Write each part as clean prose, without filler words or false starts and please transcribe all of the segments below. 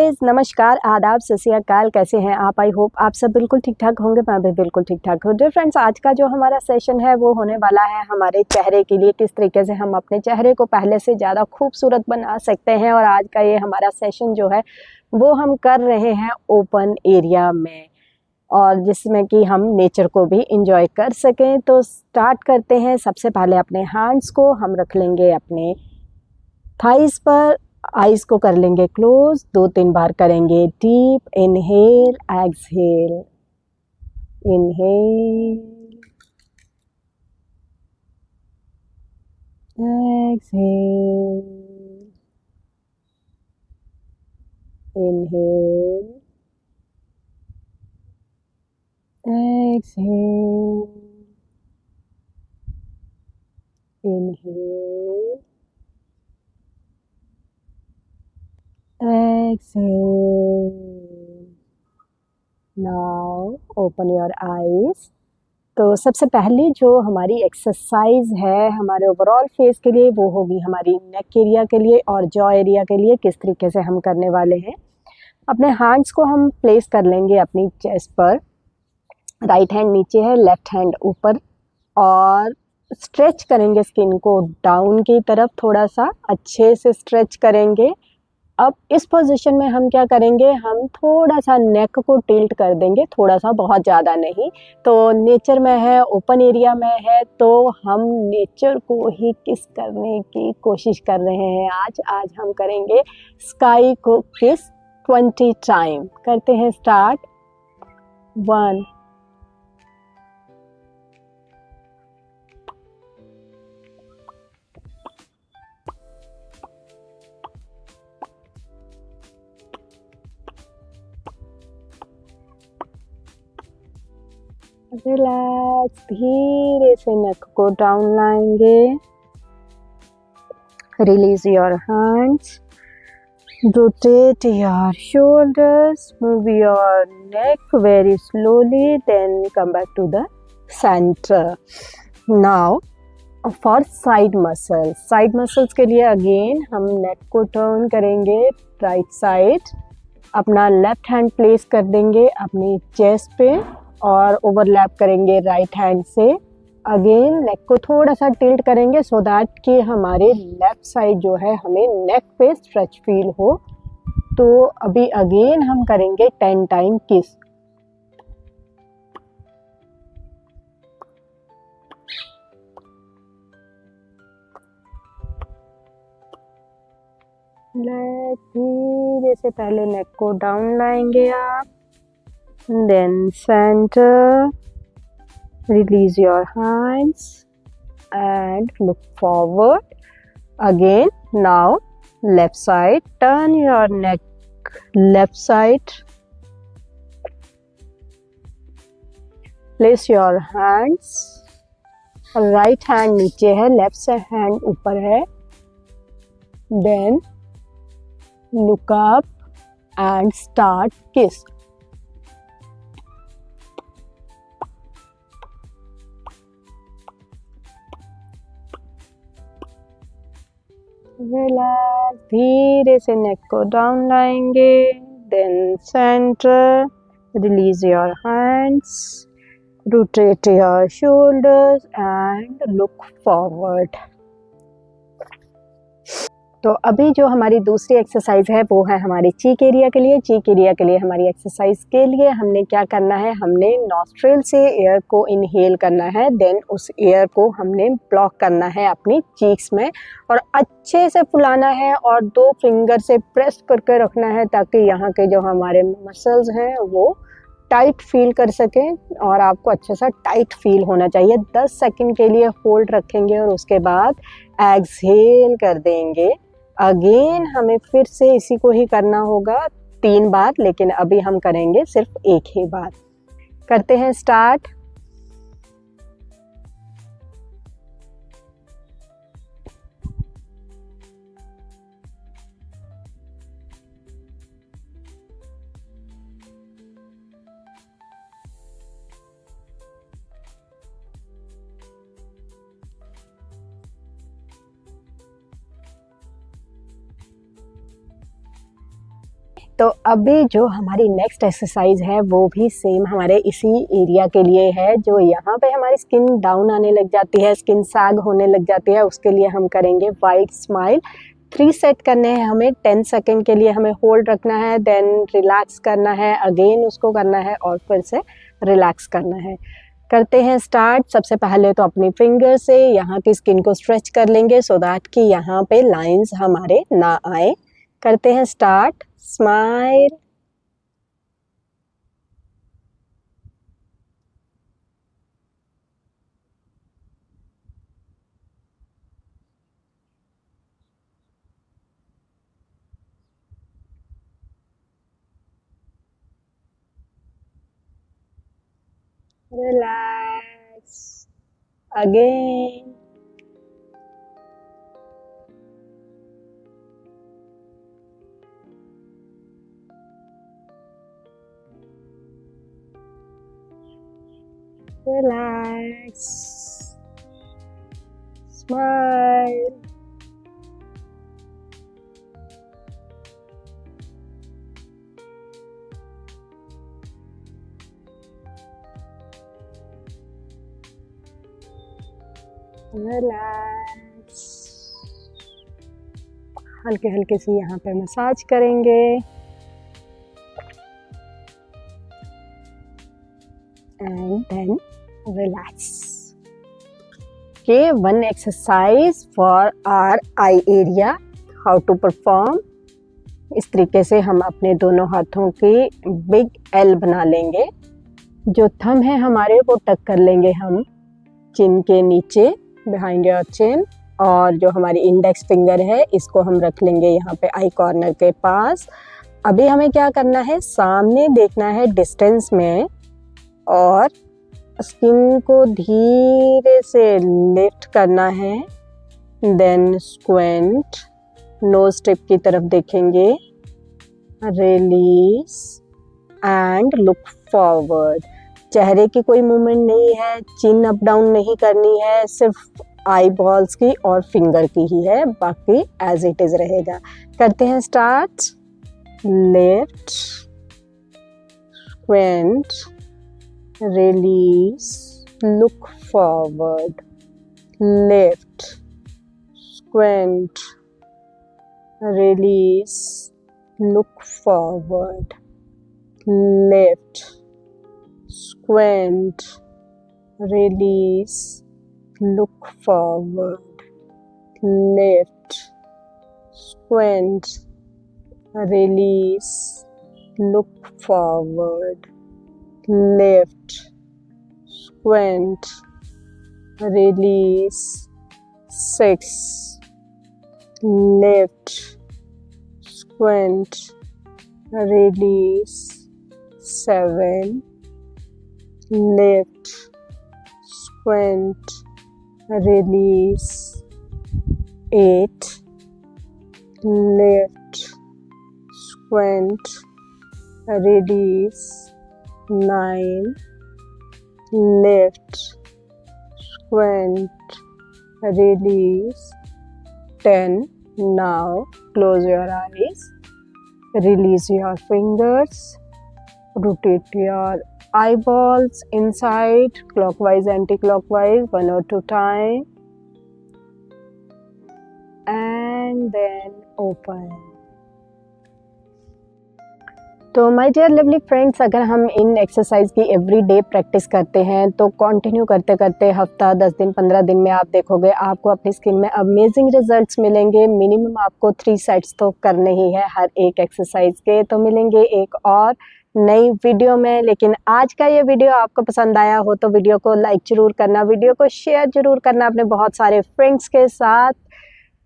Guys, नमस्कार, आदाब, सत श्री अकाल। कैसे हैं आप? आई होप आप सब बिल्कुल ठीक ठाक होंगे। मैं भी बिल्कुल ठीक ठाक हूँ। डियर फ्रेंड्स, आज का जो हमारा सेशन है वो होने वाला है हमारे चेहरे के लिए, किस तरीके से हम अपने चेहरे को पहले से ज़्यादा खूबसूरत बना सकते हैं। और आज का ये हमारा सेशन जो है वो हम कर रहे हैं ओपन एरिया में, और जिसमें कि हम नेचर को भी इंजॉय कर सकें। तो स्टार्ट करते हैं। सबसे पहले अपने हैंड्स को हम रख लेंगे अपने थाइस पर, आइज को कर लेंगे क्लोज, 2-3 बार करेंगे deep inhale, exhale, inhale, exhale, inhale, exhale, inhale, exhale. Now open your eyes. तो सबसे पहले जो हमारी एक्सरसाइज है हमारे ओवरऑल फेस के लिए वो होगी हमारी नेक एरिया के लिए और जॉ एरिया के लिए। किस तरीके से हम करने वाले हैं, अपने हैंड्स को हम प्लेस कर लेंगे अपनी चेस्ट पर। राइट हैंड नीचे है, लेफ्ट हैंड ऊपर, और स्ट्रेच करेंगे स्किन को डाउन की तरफ, थोड़ा सा अच्छे से स्ट्रेच करेंगे। अब इस पोजीशन में हम क्या करेंगे, हम थोड़ा सा नेक को टिल्ट कर देंगे, थोड़ा सा, बहुत ज़्यादा नहीं। तो नेचर में है, ओपन एरिया में है, तो हम नेचर को ही किस करने की कोशिश कर रहे हैं। आज हम करेंगे स्काई को किस 20 टाइम। करते हैं स्टार्ट। 1, रिलैक्स, धीरे से नेक को डाउन लाएंगे। Release your hands, rotate your shoulders, move your neck very slowly, then come back to the center. Now for side muscles के लिए अगेन हम नेक को टर्न करेंगे राइट साइड, अपना लेफ्ट हैंड प्लेस कर देंगे अपनी चेस्ट पे और ओवरलैप करेंगे राइट हैंड से। अगेन नेक को थोड़ा सा टिल्ट करेंगे सो दैट कि हमारे लेफ्ट साइड जो है हमें नेक पे स्ट्रेच फील हो। तो अभी अगेन हम करेंगे 10 टाइम किस। धीरे से पहले नेक को डाउन लाएंगे आप, then centre, release your hands and look forward. Again, now left side, turn your neck left side, place your hands, right hand नीचे है, left hand ऊपर है, then look up and start kiss. Relax, धीरे से neck को down लाएंगे, then centre, release your hands, rotate your shoulders and look forward. तो अभी जो हमारी दूसरी एक्सरसाइज है वो है हमारी चीक एरिया के लिए। चीक एरिया के लिए हमारी एक्सरसाइज के लिए हमने क्या करना है, हमने नॉस्ट्रिल से एयर को इनहेल करना है, देन उस एयर को हमने ब्लॉक करना है अपनी चीक्स में और अच्छे से फुलाना है और 2 फिंगर से प्रेस करके रखना है ताकि यहाँ के जो हमारे मसल्स हैं वो टाइट फील कर सकें और आपको अच्छे सा टाइट फील होना चाहिए। 10 सेकंड के लिए होल्ड रखेंगे और उसके बाद एक्सहेल कर देंगे। अगेन हमें फिर से इसी को ही करना होगा 3 बार, लेकिन अभी हम करेंगे सिर्फ एक ही बार। करते हैं स्टार्ट। तो अभी जो हमारी नेक्स्ट एक्सरसाइज है वो भी सेम हमारे इसी एरिया के लिए है। जो यहाँ पे हमारी स्किन डाउन आने लग जाती है, स्किन सैग होने लग जाती है, उसके लिए हम करेंगे वाइड स्माइल। 3 सेट करने हैं हमें। 10 सेकेंड के लिए हमें होल्ड रखना है, देन रिलैक्स करना है, अगेन उसको करना है और फिर से रिलैक्स करना है। करते हैं स्टार्ट। सबसे पहले तो अपनी फिंगर से यहाँ की स्किन को स्ट्रेच कर लेंगे सो दैट कि यहाँ पे लाइंस हमारे ना आए। करते हैं start. Smile, relax, again, relax, smile, relax. हल्के हल्के से यहाँ पे मसाज करेंगे एंड देन रिलैक्स। ये one exercise for our eye area, how to perform. इस तरीके से हम अपने दोनों हाथों की बिग एल बना लेंगे। जो थंब है हमारे वो टक कर लेंगे हम चिन के नीचे, बिहाइंड योर चिन, और जो हमारी इंडेक्स फिंगर है इसको हम रख लेंगे यहाँ पे आई कॉर्नर के पास। अभी हमें क्या करना है, सामने देखना है डिस्टेंस में और स्किन को धीरे से लिफ्ट करना है, देन स्क्वेंट, नोज टिप की तरफ देखेंगे, रिलीज एंड लुक फॉरवर्ड। चेहरे की कोई मूवमेंट नहीं है, चिन अप डाउन नहीं करनी है, सिर्फ आई बॉल्स की और फिंगर की ही है, बाकी एज इट इज रहेगा। करते हैं start. Lift, squint, release, look forward, lift, squint, release, look forward, lift, squint, release, look forward, lift, squint, release, look forward, lift, squint, release, 6, lift, squint, release, 7, lift, squint, release, 8, lift, squint, release, 9, lift, squint, release, 10. Now close your eyes, release your fingers, rotate your eyeballs inside, clockwise, anti-clockwise, 1 or 2 times, and then open. तो my dear lovely friends, अगर हम इन exercise की every day practice करते हैं तो continue करते करते हफ्ता 10 दिन 15 दिन में आप देखोगे आपको अपनी स्किन में अमेजिंग रिजल्ट्स मिलेंगे। मिनिमम आपको 3 सेट्स तो करने ही है हर एक एक्सरसाइज के। तो मिलेंगे एक और नई वीडियो में, लेकिन आज का ये वीडियो आपको पसंद आया हो तो वीडियो को लाइक ज़रूर करना, वीडियो को शेयर ज़रूर करना अपने बहुत सारे फ्रेंड्स के साथ।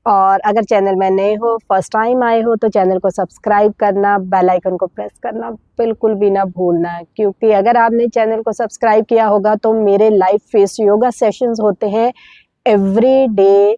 और अगर चैनल में नए हो, फर्स्ट टाइम आए हो, तो चैनल को सब्सक्राइब करना, बेल आइकन को प्रेस करना बिल्कुल भी ना भूलना, क्योंकि अगर आपने चैनल को सब्सक्राइब किया होगा तो मेरे लाइव फेस योगा सेशंस होते हैं एवरी डे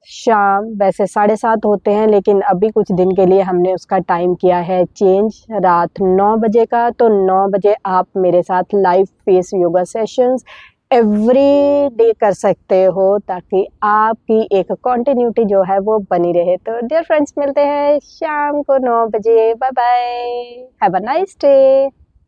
शाम। वैसे 7:30 होते हैं, लेकिन अभी कुछ दिन के लिए हमने उसका टाइम किया है चेंज, रात 9 बजे का। तो 9 बजे आप मेरे साथ live face yoga sessions every day कर सकते हो ताकि आपकी एक कंटिन्यूटी जो है वो बनी रहे। तो डियर फ्रेंड्स, मिलते हैं शाम को 9 बजे। Bye bye, have a nice day.